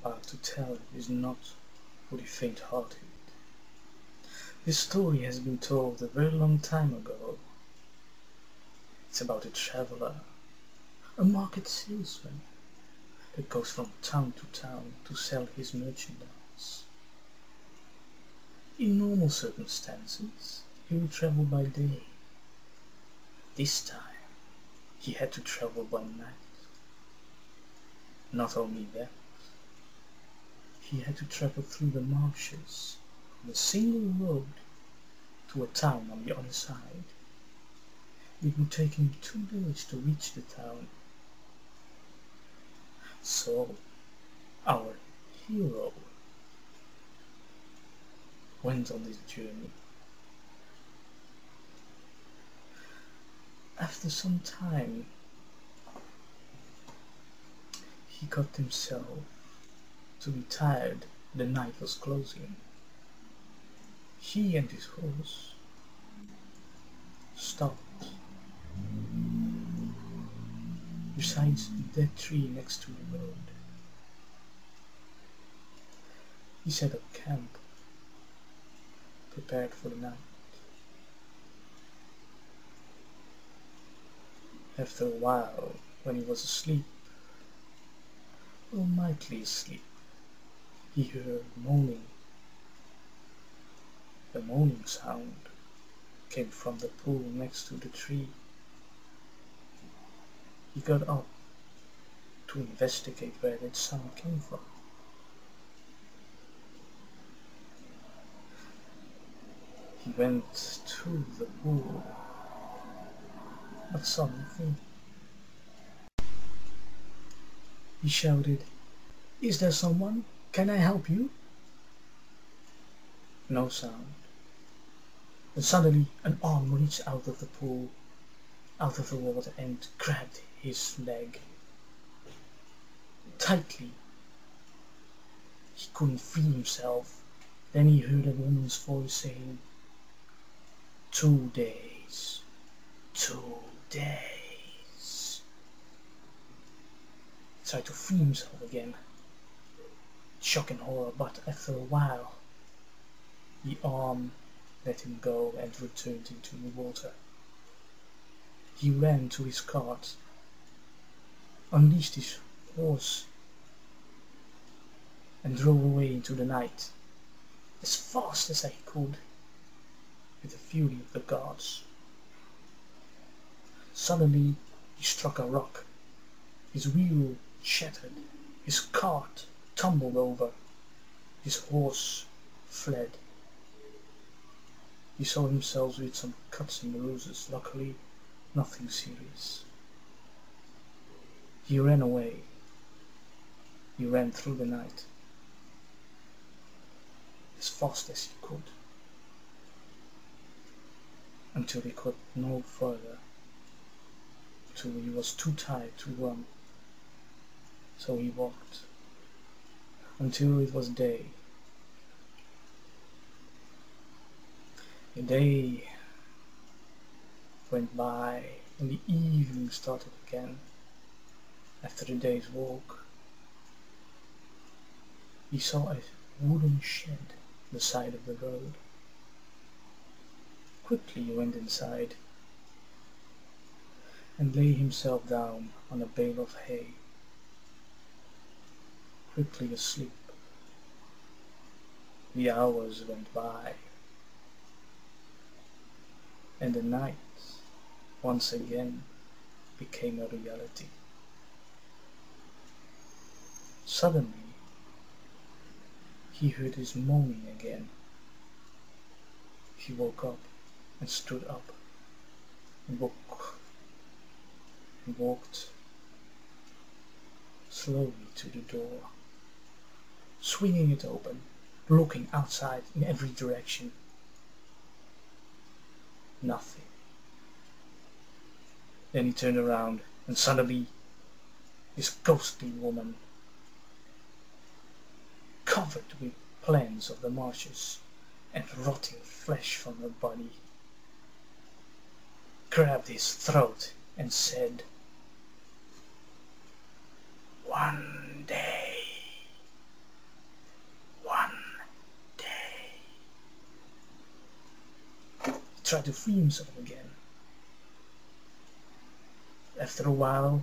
part to tell is not for the faint-hearted. This story has been told a very long time ago. It's about a traveler, a market salesman, that goes from town to town to sell his merchandise. In normal circumstances, he would travel by day. This time, he had to travel by night. Not only that, he had to travel through the marshes on a single road to a town on the other side. It would take him 2 days to reach the town. So, our hero went on this journey. After some time, he got himself to be tired. The night was closing. He and his horse stopped beside the dead tree next to the road. He set up camp, prepared for the night. After a while, when he was asleep, or mightily asleep, he heard moaning. The moaning sound came from the pool next to the tree. He got up to investigate where that sound came from. He went to the pool, but saw nothing. He shouted, "Is there someone? Can I help you?" No sound. And suddenly an arm reached out of the pool, out of the water, and grabbed his leg tightly. He couldn't free himself. Then he heard a woman's voice saying, 2 days, 2 days. He tried to free himself again. Shock and horror, but after a while, the arm let him go and returned into the water. He ran to his cart, unleashed his horse, and drove away into the night as fast as he could, with the fury of the gods. Suddenly he struck a rock. His wheel shattered, his cart tumbled over, his horse fled. He saw himself with some cuts and bruises, luckily nothing serious. He ran away. He ran through the night as fast as he could, until he could no further, till he was too tired to run. So he walked until it was day. The day went by and the evening started again. After the day's walk, he saw a wooden shed on the side of the road. Quickly he went inside and lay himself down on a bale of hay, quickly asleep. The hours went by, and the night once again became a reality. Suddenly, he heard his moaning again. He woke up and stood up and walked slowly to the door, swinging it open, looking outside in every direction. Nothing. Then he turned around, and suddenly this ghostly woman, covered with plants of the marshes and rotting flesh from her body, grabbed his throat and said, "One day tried to free himself again. After a while,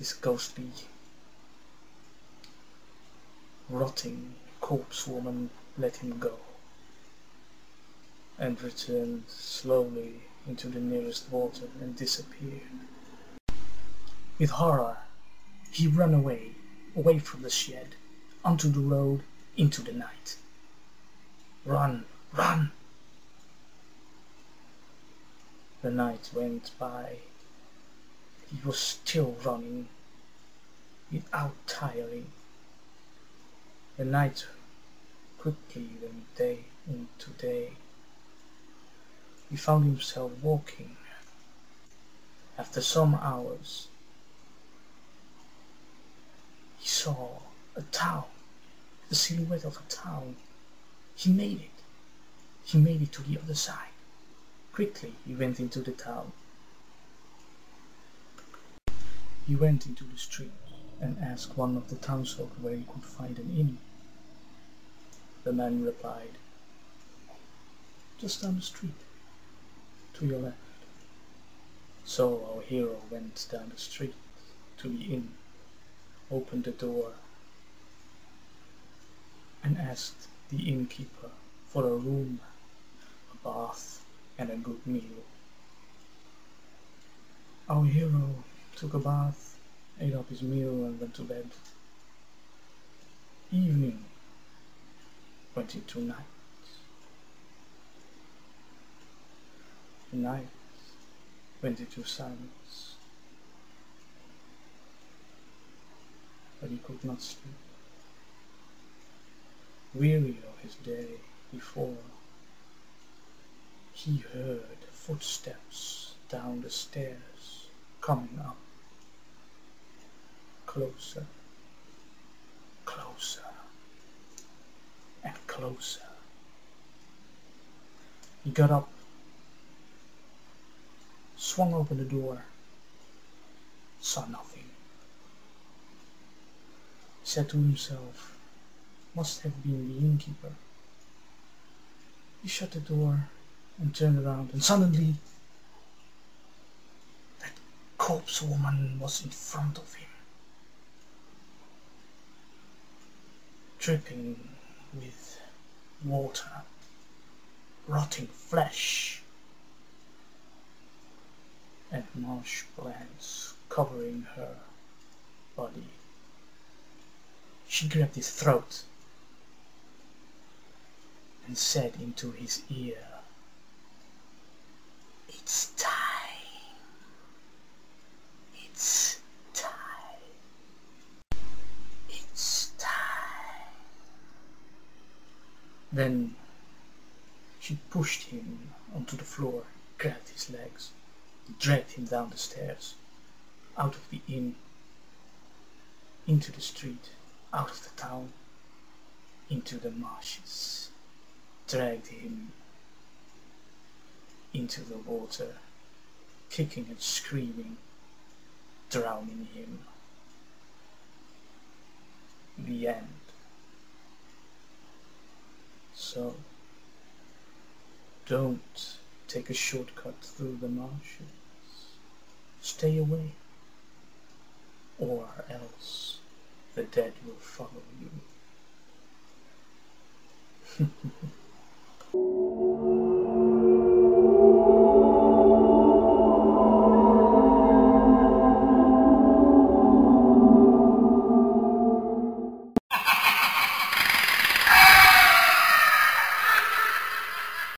this ghostly, rotting corpse woman let him go and returned slowly into the nearest water and disappeared. With horror, he ran away from the shed, onto the road, into the night. Run, run! The night went by. He was still running, without tiring. The night quickly went day into day. He found himself walking. After some hours, he saw a town, the silhouette of a town. He made it. He made it to the other side. Quickly, he went into the town. He went into the street and asked one of the townsfolk where he could find an inn. The man replied, "Just down the street, to your left." So our hero went down the street to the inn, opened the door, and asked the innkeeper for a room, a bath, and a good meal. Our hero took a bath, ate up his meal, and went to bed. Evening went into night. The night went into silence, but he could not sleep. Weary of his day before, he heard footsteps down the stairs coming up. Closer, closer, and closer. He got up, swung open the door, saw nothing. He said to himself, "Must have been the innkeeper." He shut the door and turned around, and suddenly that corpse woman was in front of him, dripping with water, rotting flesh, and marsh plants covering her body. She grabbed his throat and said into his ear, "It's time. It's time. It's time." Then she pushed him onto the floor, grabbed his legs, dragged him down the stairs, out of the inn, into the street, out of the town, into the marshes, dragged him into the water, kicking and screaming, drowning him. The end. So, don't take a shortcut through the marshes. Stay away, or else the dead will follow you.